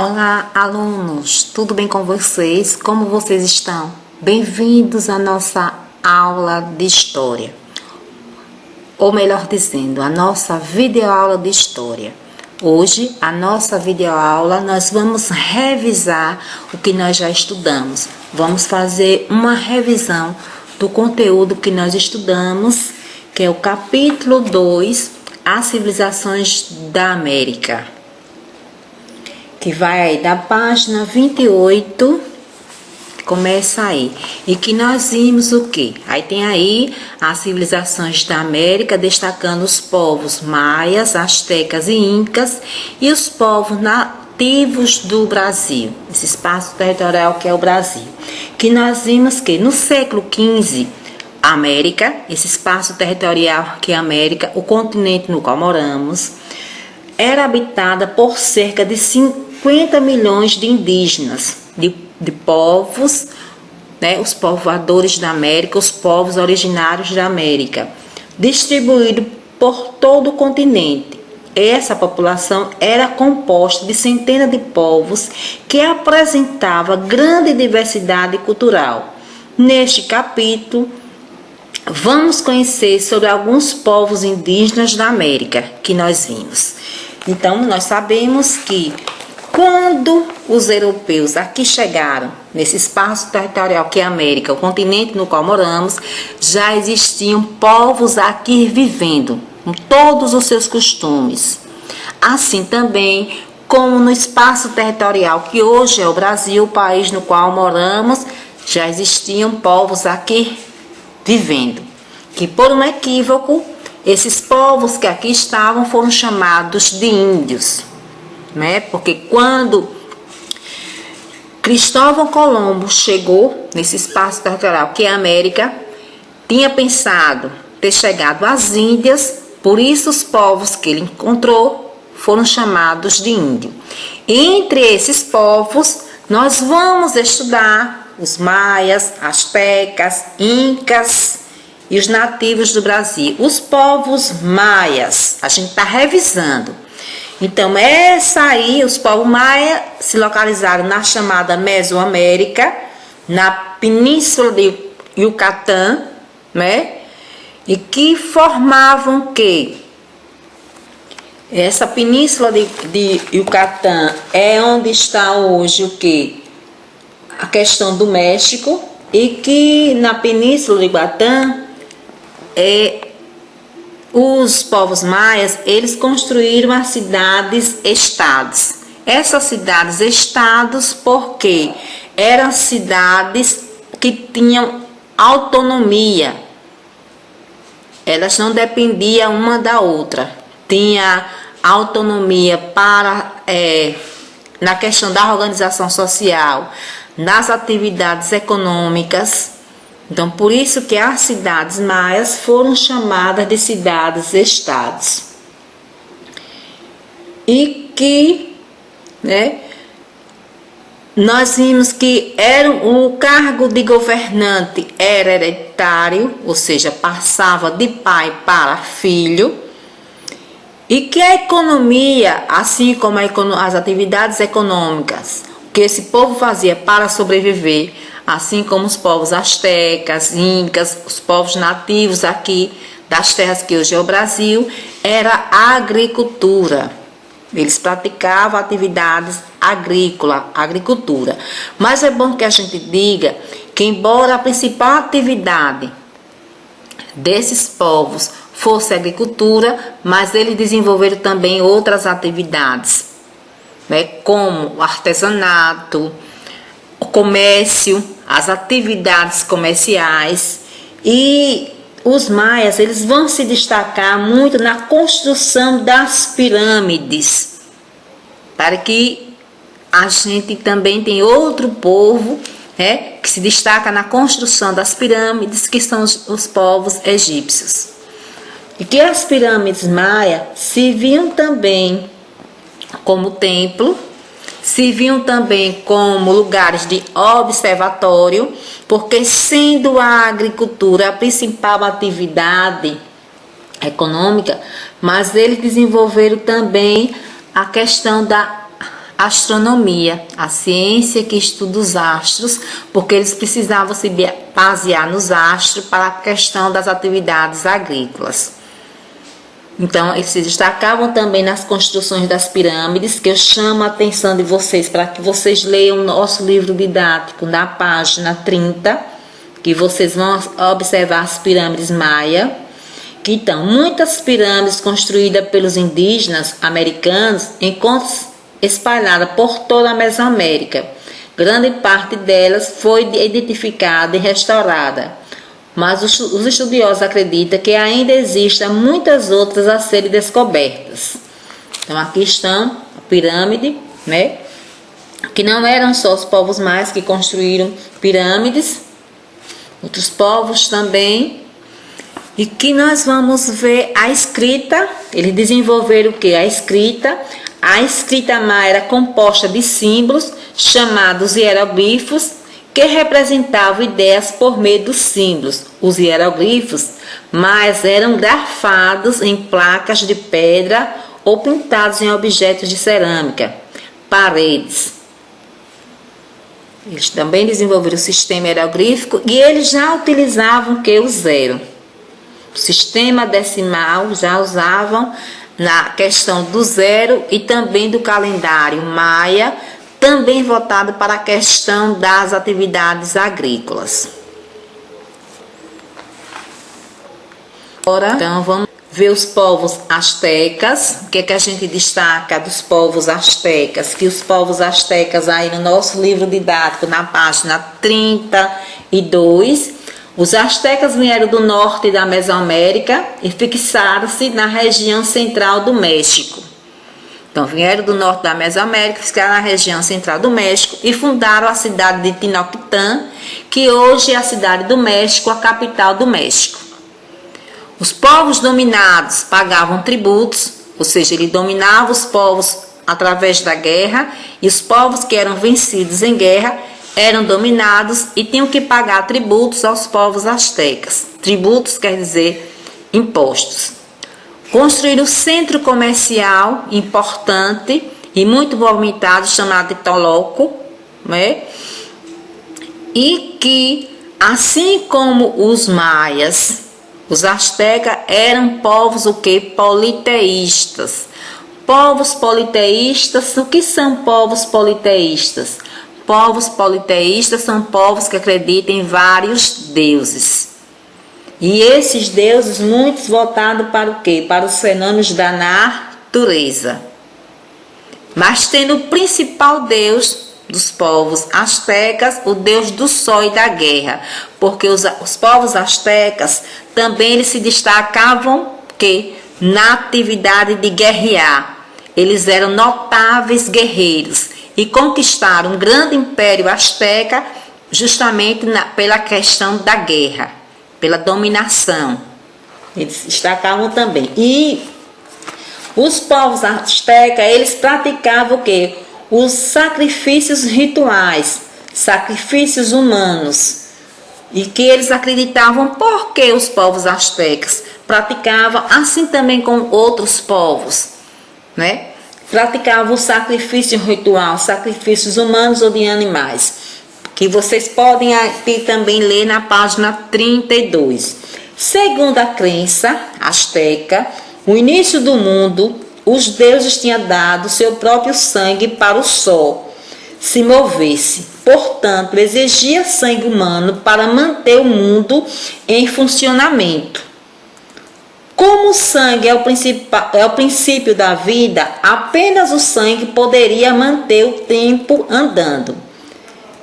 Olá, alunos, tudo bem com vocês? Como vocês estão? Bem-vindos à nossa aula de História, ou melhor dizendo, a nossa videoaula de História. Hoje, a nossa videoaula, nós vamos revisar o que nós já estudamos. Vamos fazer uma revisão do conteúdo que nós estudamos, que é o capítulo 2, As Civilizações da América, que vai aí da página 28, começa aí, e que nós vimos o quê? Aí tem aí as civilizações da América, destacando os povos maias, astecas e incas, e os povos nativos do Brasil, esse espaço territorial que é o Brasil, que nós vimos que no século XV, a América, esse espaço territorial que é a América, o continente no qual moramos, era habitada por cerca de 50 milhões de indígenas, de povos, os povoadores da América, os povos originários da América, distribuídos por todo o continente. Essa população era composta de centenas de povos que apresentava grande diversidade cultural. Neste capítulo, vamos conhecer sobre alguns povos indígenas da América que nós vimos. Então, nós sabemos que quando os europeus aqui chegaram, nesse espaço territorial que é a América, o continente no qual moramos, já existiam povos aqui vivendo, com todos os seus costumes. Assim também, como no espaço territorial que hoje é o Brasil, o país no qual moramos, já existiam povos aqui vivendo. Que por um equívoco, esses povos que aqui estavam foram chamados de índios, porque quando Cristóvão Colombo chegou nesse espaço territorial que é a América, tinha pensado ter chegado às Índias, por isso os povos que ele encontrou foram chamados de índio. Entre esses povos, nós vamos estudar os maias, astecas, incas e os nativos do Brasil. Os povos maias, a gente está revisando. Então, os povos maias se localizaram na chamada Mesoamérica, na Península de Yucatán, e que formavam o quê? Essa Península de Yucatán é onde está hoje o quê? A questão do México, e que na Península de Yucatán os povos maias, eles construíram as cidades-estados. Essas cidades-estados, porque eram cidades que tinham autonomia. Elas não dependiam uma da outra. Tinha autonomia na questão da organização social, nas atividades econômicas. Então, por isso que as cidades maias foram chamadas de cidades-estados. E que, nós vimos que o cargo de governante era hereditário, ou seja, passava de pai para filho, e que a economia, assim como as atividades econômicas, que esse povo fazia para sobreviver, assim como os povos astecas, incas, os povos nativos aqui das terras que hoje é o Brasil, era a agricultura. Eles praticavam atividades agricultura. Mas é bom que a gente diga que, embora a principal atividade desses povos fosse a agricultura, mas eles desenvolveram também outras atividades, como o artesanato, o comércio, as atividades comerciais. E os maias, eles vão se destacar muito na construção das pirâmides, para que a gente também tem outro povo que se destaca na construção das pirâmides, que são os povos egípcios. E que as pirâmides maias serviam também como templo, serviam também como lugares de observatório, porque sendo a agricultura a principal atividade econômica, mas eles desenvolveram também a questão da astronomia, a ciência que estuda os astros, porque eles precisavam se basear nos astros para a questão das atividades agrícolas. Então, eles se destacavam também nas construções das pirâmides, que eu chamo a atenção de vocês para que vocês leiam o nosso livro didático na página 30, que vocês vão observar as pirâmides maia, que então, muitas pirâmides construídas pelos indígenas americanos encontram-se espalhadas por toda a Mesoamérica. Grande parte delas foi identificada e restaurada, mas os estudiosos acreditam que ainda existem muitas outras a serem descobertas. Então aqui estão a pirâmide, né? Que não eram só os povos maias que construíram pirâmides, outros povos também. E que nós vamos ver a escrita. Eles desenvolveram o que? A escrita. A escrita maia era composta de símbolos chamados hieroglifos, que representavam ideias por meio dos símbolos. Os hieroglifos maias eram grafados em placas de pedra ou pintados em objetos de cerâmica, paredes. Eles também desenvolveram o sistema hieroglífico e eles já utilizavam o que? O zero. O sistema decimal já usavam na questão do zero e também do calendário maia, também voltado para a questão das atividades agrícolas. Agora, então, vamos ver os povos astecas. O que é que a gente destaca dos povos astecas? Que os povos astecas, aí no nosso livro didático, na página 32, os astecas vieram do norte da Mesoamérica e fixaram-se na região central do México. Então, vieram do norte da Mesoamérica, ficaram na região central do México e fundaram a cidade de Tenochtitlan, que hoje é a cidade do México, a capital do México. Os povos dominados pagavam tributos, ou seja, ele dominava os povos através da guerra, e os povos que eram vencidos em guerra eram dominados e tinham que pagar tributos aos povos astecas. Tributos quer dizer impostos. Construíram um centro comercial importante e muito movimentado, chamado de Toloco, né? E que, assim como os maias, os astecas eram povos o que? Politeístas. Povos politeístas, o que são povos politeístas? Povos politeístas são povos que acreditam em vários deuses. E esses deuses, muitos voltados para o quê? Para os fenômenos da natureza. Mas tendo o principal deus dos povos astecas, o deus do sol e da guerra. Porque os povos astecas também eles se destacavam que na atividade de guerrear. Eles eram notáveis guerreiros e conquistaram um grande império asteca justamente pela questão da guerra, pela dominação. Eles destacavam também. E os povos astecas, eles praticavam o quê? Os sacrifícios rituais, sacrifícios humanos. E que eles acreditavam porque os povos astecas praticavam, assim também com outros povos, né? Praticavam o sacrifício ritual, sacrifícios humanos ou de animais, que vocês podem aqui também ler na página 32. Segundo a crença asteca, o início do mundo, os deuses tinham dado seu próprio sangue para o sol se movesse. Portanto, exigia sangue humano para manter o mundo em funcionamento. Como o sangue é o princípio da vida, apenas o sangue poderia manter o tempo andando.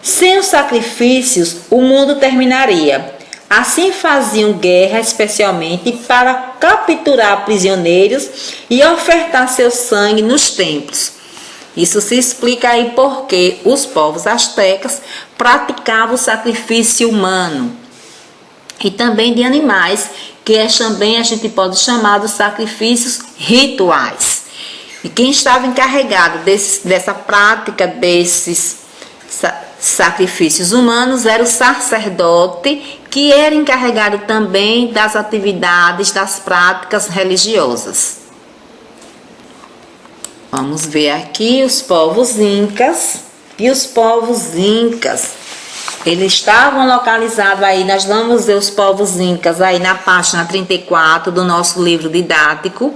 Sem os sacrifícios, o mundo terminaria. Assim faziam guerra especialmente para capturar prisioneiros e ofertar seu sangue nos templos. Isso se explica aí porque os povos astecas praticavam o sacrifício humano e também de animais, que também a gente pode chamar de sacrifícios rituais. E quem estava encarregado dessa prática desses sacrifícios humanos era o sacerdote, que era encarregado também das atividades, das práticas religiosas. Vamos ver aqui os povos incas. E os povos incas, eles estavam localizados aí, nós vamos ver os povos incas aí na página 34 do nosso livro didático.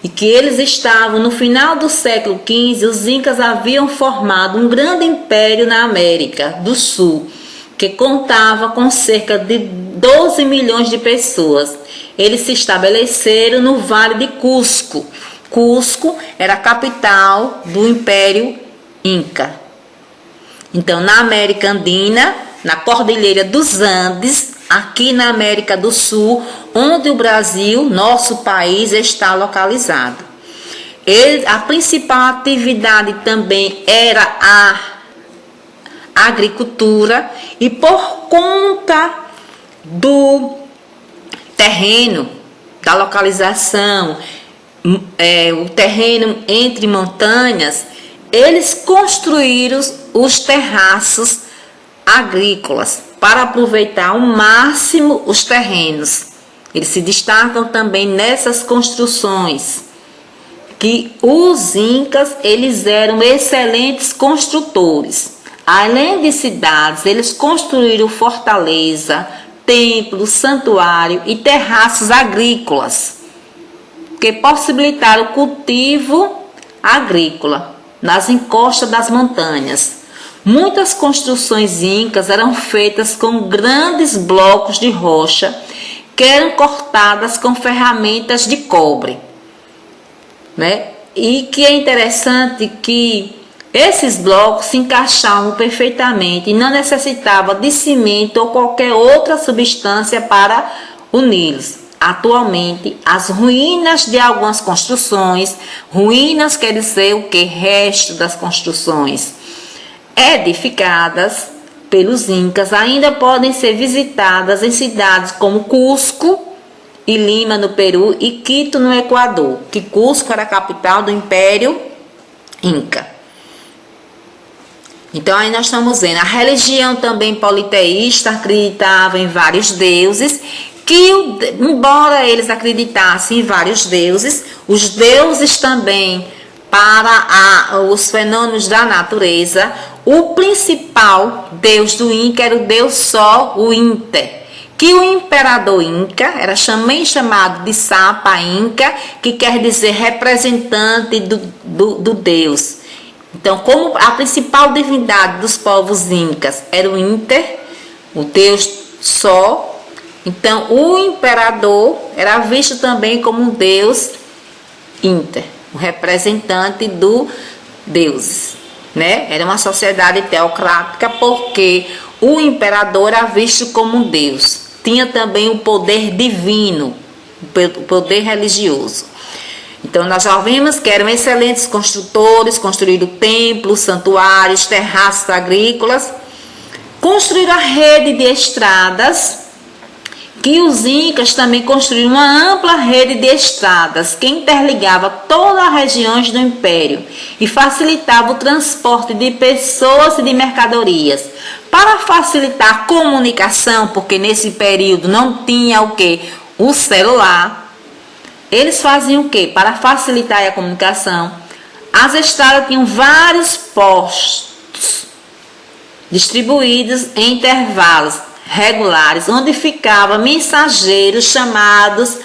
E que eles estavam no final do século XV, os incas haviam formado um grande império na América do Sul, que contava com cerca de 12 milhões de pessoas. Eles se estabeleceram no Vale de Cusco. Cusco era a capital do Império Inca. Então, na América Andina, na Cordilheira dos Andes, aqui na América do Sul, onde o Brasil, nosso país, está localizado. A principal atividade também era a agricultura, e por conta do terreno, da localização, o terreno entre montanhas, eles construíram os terraços agrícolas para aproveitar ao máximo os terrenos. Eles se destacam também nessas construções, que os incas, eles eram excelentes construtores. Além de cidades, eles construíram fortaleza, templo, santuário e terraços agrícolas, que possibilitaram o cultivo agrícola nas encostas das montanhas. Muitas construções incas eram feitas com grandes blocos de rocha que eram cortadas com ferramentas de cobre, né? E que é interessante que esses blocos se encaixavam perfeitamente e não necessitava de cimento ou qualquer outra substância para uni-los. Atualmente, as ruínas de algumas construções, ruínas quer dizer o que? Resto das construções edificadas pelos incas, ainda podem ser visitadas em cidades como Cusco e Lima, no Peru, e Quito, no Equador, que Cusco era a capital do Império Inca. Então, aí nós estamos vendo, a religião também politeísta acreditava em vários deuses, que, embora eles acreditassem em vários deuses, os deuses também, para os fenômenos da natureza, o principal deus do Inca era o deus Sol, o Inter, que o imperador Inca era também chamado de Sapa Inca, que quer dizer representante do deus. Então, como a principal divindade dos povos incas era o Inter, o deus Sol, então o imperador era visto também como um deus Inter, o representante do deuses, né? Era uma sociedade teocrática porque o imperador era visto como um deus. Tinha também o poder divino, o poder religioso. Então, nós já vimos que eram excelentes construtores, construíram templos, santuários, terraços agrícolas, construíram a rede de estradas, que os incas também construíram uma ampla rede de estradas que interligava todas as regiões do império e facilitava o transporte de pessoas e de mercadorias. Para facilitar a comunicação, porque nesse período não tinha o que? O celular. Eles faziam o que? Para facilitar a comunicação, as estradas tinham vários postos distribuídos em intervalos regulares, onde ficavam mensageiros chamados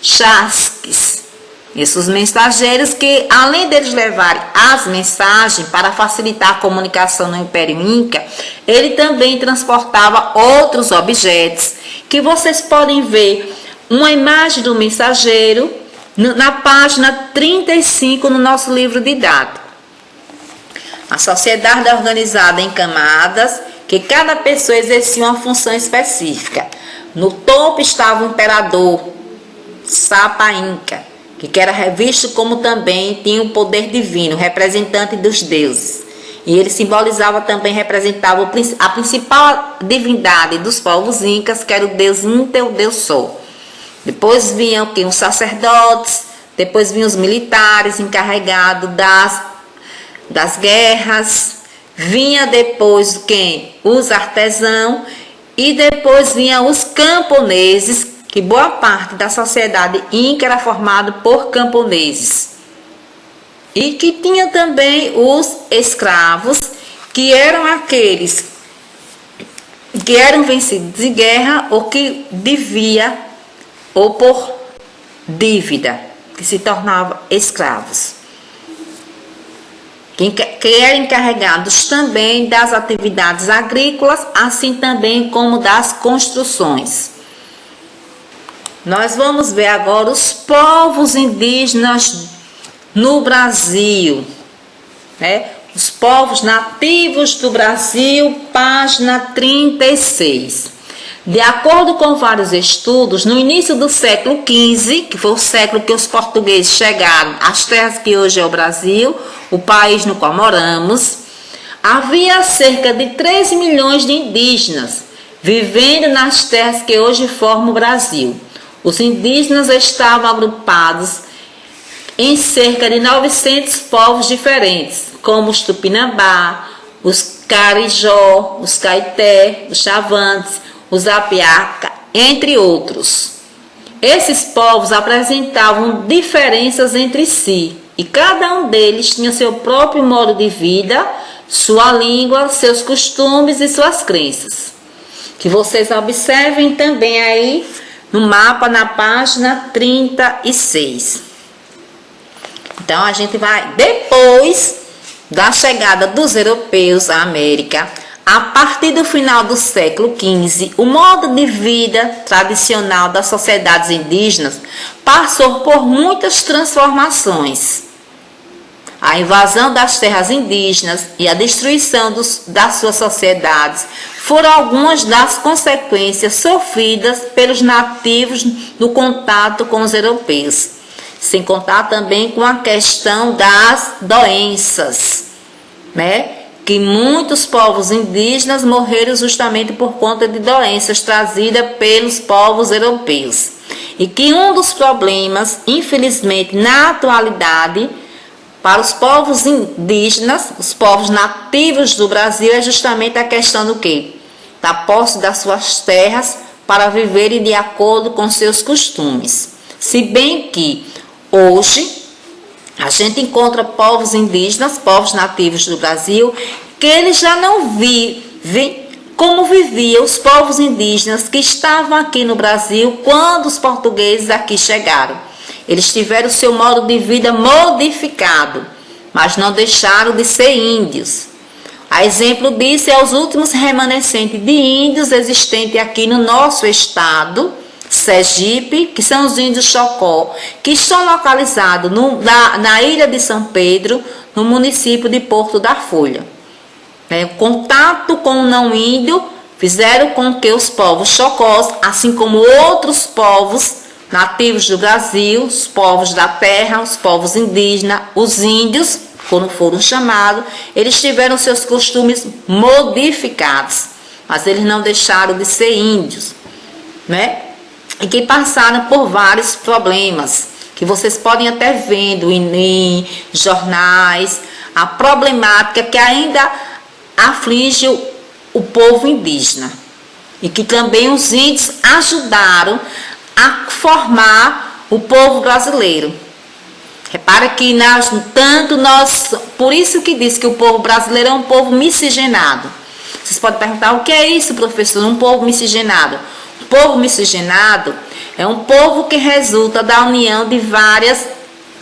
chasques. Esses mensageiros que, além deles levarem as mensagens para facilitar a comunicação no Império Inca, ele também transportava outros objetos, que vocês podem ver uma imagem do mensageiro na página 35 no nosso livro didático. A sociedade é organizada em camadas, que cada pessoa exercia uma função específica. No topo estava o imperador Sapa Inca, que era visto como também tinha o poder divino, representante dos deuses. E ele simbolizava também, representava a principal divindade dos povos incas, que era o deus Inter, o deus Sol. Depois vinham os sacerdotes, depois vinham os militares encarregados das guerras, vinha depois quem? Os artesãos, e depois vinham os camponeses, que boa parte da sociedade inca era formada por camponeses. E que tinha também os escravos, que eram aqueles que eram vencidos em guerra ou que devia ou por dívida, que se tornavam escravos. Que eram encarregados também das atividades agrícolas, assim também como das construções. Nós vamos ver agora os povos indígenas no Brasil, né? Os povos nativos do Brasil, página 36. De acordo com vários estudos, no início do século XV, que foi o século que os portugueses chegaram às terras que hoje é o Brasil, o país no qual moramos, havia cerca de 3 milhões de indígenas vivendo nas terras que hoje formam o Brasil. Os indígenas estavam agrupados em cerca de 900 povos diferentes, como os Tupinambá, os Carijó, os Caeté, os Chavantes, os Apiaca, entre outros. Esses povos apresentavam diferenças entre si, e cada um deles tinha seu próprio modo de vida, sua língua, seus costumes e suas crenças. Que vocês observem também aí no mapa na página 36. Então a gente vai, depois da chegada dos europeus à América, a partir do final do século XV, o modo de vida tradicional das sociedades indígenas passou por muitas transformações. A invasão das terras indígenas e a destruição das suas sociedades foram algumas das consequências sofridas pelos nativos no contato com os europeus. Sem contar também com a questão das doenças, né? Que muitos povos indígenas morreram justamente por conta de doenças trazidas pelos povos europeus. E que um dos problemas, infelizmente, na atualidade, para os povos indígenas, os povos nativos do Brasil, é justamente a questão do quê? Da posse das suas terras para viverem de acordo com seus costumes. Se bem que hoje, a gente encontra povos indígenas, povos nativos do Brasil, que eles já não vivem como viviam os povos indígenas que estavam aqui no Brasil quando os portugueses aqui chegaram. Eles tiveram seu modo de vida modificado, mas não deixaram de ser índios. A exemplo disso é os últimos remanescentes de índios existentes aqui no nosso estado, Sergipe, que são os índios Chocó, que estão localizados na ilha de São Pedro, no município de Porto da Folha. O contato com o não índio fizeram com que os povos chocós, assim como outros povos nativos do Brasil, os povos da terra, os povos indígenas, os índios, quando foram chamados, eles tiveram seus costumes modificados, mas eles não deixaram de ser índios, né? E que passaram por vários problemas, que vocês podem até vendo em jornais, a problemática que ainda aflige o povo indígena. E que também os índios ajudaram a formar o povo brasileiro. Repara que por isso que diz que o povo brasileiro é um povo miscigenado. Vocês podem perguntar, o que é isso, professor? Um povo miscigenado. O povo miscigenado é um povo que resulta da união de várias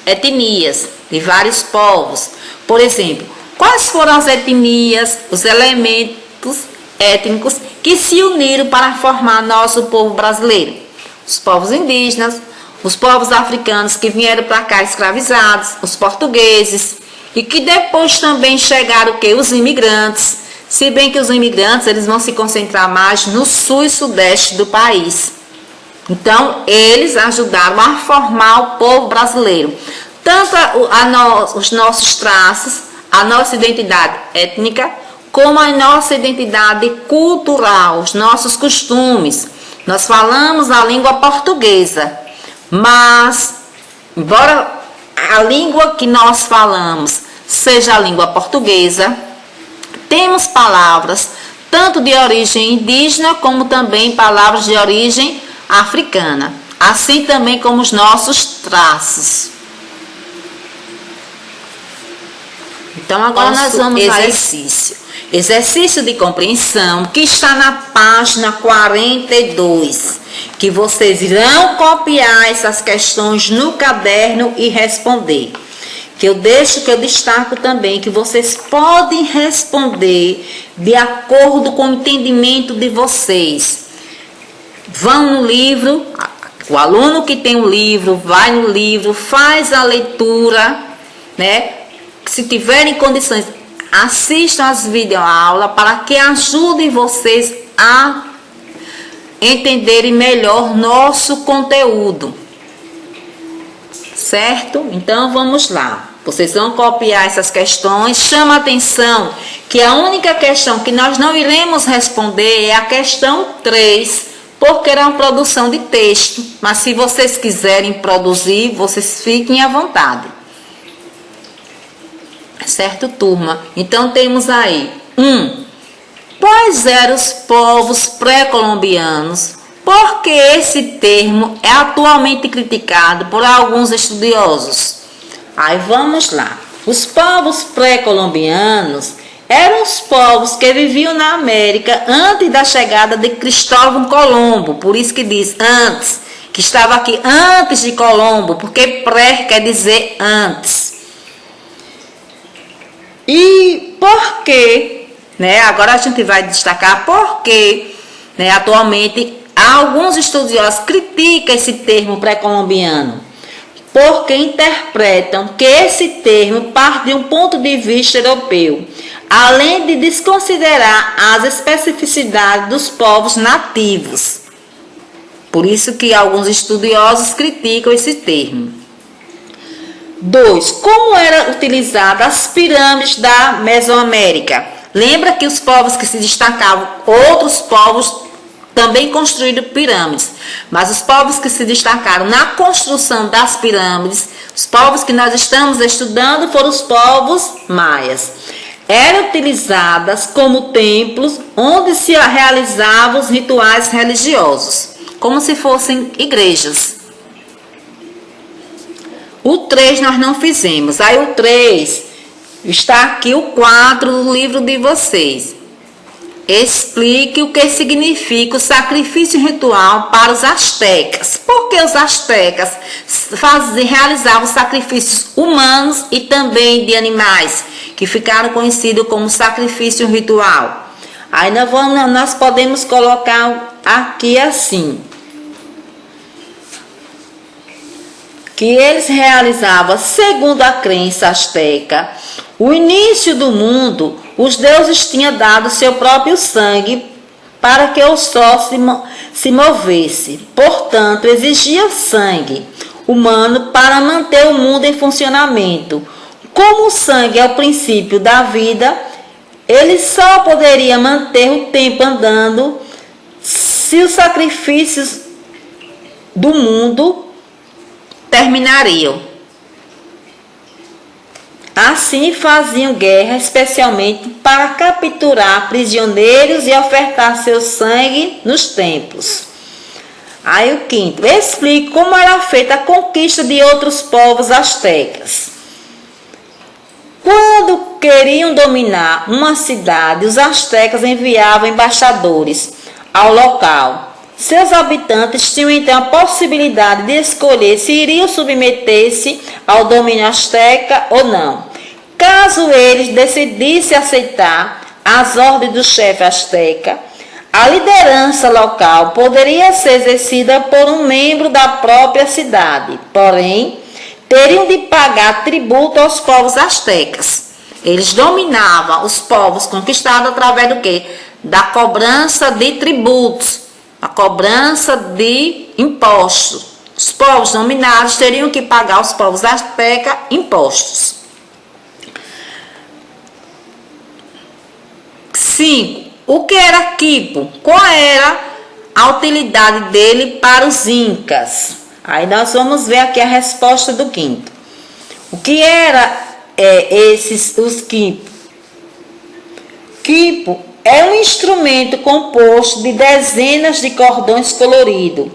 etnias, de vários povos. Por exemplo, quais foram as etnias, os elementos étnicos que se uniram para formar nosso povo brasileiro? Os povos indígenas, os povos africanos que vieram para cá escravizados, os portugueses, e que depois também chegaram o quê? Os imigrantes. Se bem que os imigrantes eles vão se concentrar mais no sul e sudeste do país. Então, eles ajudaram a formar o povo brasileiro. Tanto os nossos traços, a nossa identidade étnica, como a nossa identidade cultural, os nossos costumes. Nós falamos a língua portuguesa, mas, embora a língua que nós falamos seja a língua portuguesa, temos palavras tanto de origem indígena como também palavras de origem africana, assim também como os nossos traços. Então agora nós vamos exercício de compreensão, que está na página 42, que vocês irão copiar essas questões no caderno e responder. Que eu destaco também que vocês podem responder de acordo com o entendimento de vocês. Vão no livro, o aluno que tem o livro, vai no livro, faz a leitura, né? Se tiverem condições, assistam as videoaulas para que ajudem vocês a entenderem melhor nosso conteúdo. Certo? Então vamos lá. Vocês vão copiar essas questões. Chama a atenção que a única questão que nós não iremos responder é a questão 3, porque era uma produção de texto. Mas se vocês quiserem produzir, vocês fiquem à vontade. Certo, turma? Então temos aí 1. Quais eram os povos pré-colombianos? Porque esse termo é atualmente criticado por alguns estudiosos. Aí vamos lá. Os povos pré-colombianos eram os povos que viviam na América antes da chegada de Cristóvão Colombo. Por isso que diz antes, que estava aqui antes de Colombo, porque pré quer dizer antes. E por quê? Né? Agora a gente vai destacar porque, né, atualmente alguns estudiosos criticam esse termo pré-colombiano, porque interpretam que esse termo parte de um ponto de vista europeu, além de desconsiderar as especificidades dos povos nativos. Por isso que alguns estudiosos criticam esse termo. 2. Como eram utilizadas as pirâmides da Mesoamérica? Lembra que os povos que se destacavam, outros povos também construíram pirâmides, mas os povos que se destacaram na construção das pirâmides, os povos que nós estamos estudando foram os povos maias. Eram utilizadas como templos onde se realizavam os rituais religiosos, como se fossem igrejas. O 3 nós não fizemos. Aí o 3 está aqui o 4 do livro de vocês. Explique o que significa o sacrifício ritual para os astecas. Porque os astecas realizavam sacrifícios humanos e também de animais, que ficaram conhecidos como sacrifício ritual. Aí nós podemos colocar aqui assim, que eles realizavam, segundo a crença asteca, o início do mundo, os deuses tinham dado seu próprio sangue para que o sol se movesse. Portanto, exigia sangue humano para manter o mundo em funcionamento. Como o sangue é o princípio da vida, ele só poderia manter o tempo andando se os sacrifícios do mundo terminariam. Assim faziam guerra, especialmente para capturar prisioneiros e ofertar seu sangue nos templos. Aí o 5. Explique como era feita a conquista de outros povos astecas. Quando queriam dominar uma cidade, os astecas enviavam embaixadores ao local. Seus habitantes tinham então a possibilidade de escolher se iriam submeter-se ao domínio asteca ou não. Caso eles decidissem aceitar as ordens do chefe asteca, a liderança local poderia ser exercida por um membro da própria cidade, porém, teriam de pagar tributo aos povos astecas. Eles dominavam os povos conquistados através do quê? Da cobrança de tributos, a cobrança de impostos. Os povos dominados teriam que pagar aos povos astecas impostos. 5. O que era quipo? Qual era a utilidade dele para os incas? Aí nós vamos ver aqui a resposta do 5º. O que era os quipo? Quipo é um instrumento composto de dezenas de cordões coloridos.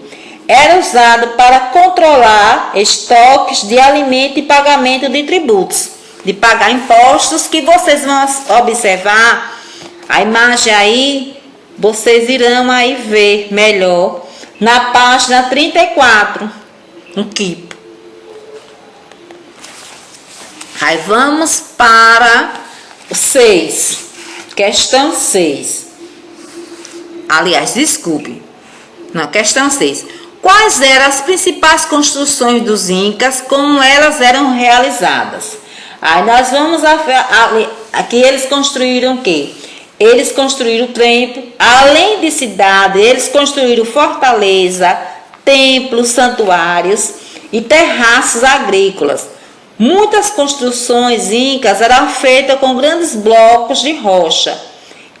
Era usado para controlar estoques de alimento e pagamento de tributos. de pagar impostos, que vocês vão observar a imagem aí, vocês irão aí ver melhor na página 34, no quipo. Aí vamos para o 6, questão 6. Aliás, desculpe, na questão 6. Quais eram as principais construções dos incas, como elas eram realizadas? Aí nós vamos aqui eles construíram o quê? Eles construíram o templo, além de cidade, eles construíram fortaleza, templos, santuários e terraços agrícolas. Muitas construções incas eram feitas com grandes blocos de rocha,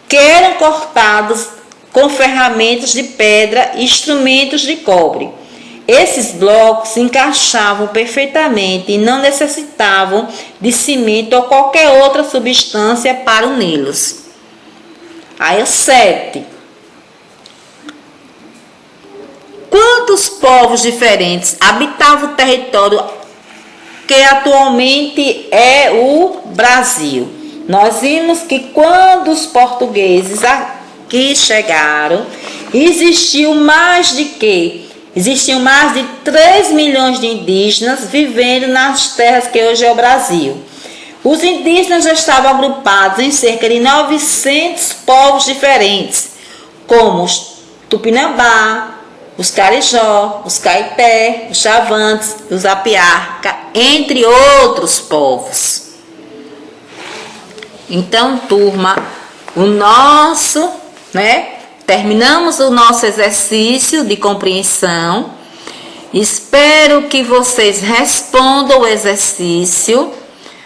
que eram cortados com ferramentas de pedra e instrumentos de cobre. Esses blocos se encaixavam perfeitamente e não necessitavam de cimento ou qualquer outra substância para uni-los. Aí o 7. Quantos povos diferentes habitavam o território que atualmente é o Brasil? Nós vimos que quando os portugueses aqui chegaram, existiam mais de 3 milhões de indígenas vivendo nas terras que hoje é o Brasil. Os indígenas já estavam agrupados em cerca de 900 povos diferentes, como os Tupinambá, os Carijó, os Caeté, os Chavantes, os Apiarca, entre outros povos. Então, turma, terminamos o nosso exercício de compreensão. Espero que vocês respondam o exercício,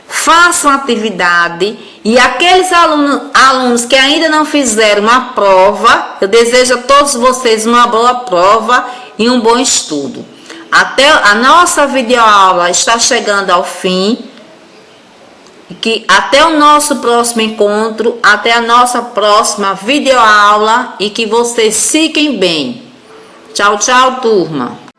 façam a atividade, e aqueles alunos que ainda não fizeram uma prova, eu desejo a todos vocês uma boa prova e um bom estudo. Até a nossa videoaula está chegando ao fim. Até o nosso próximo encontro, até a nossa próxima videoaula, e que vocês fiquem bem. Tchau, tchau, turma.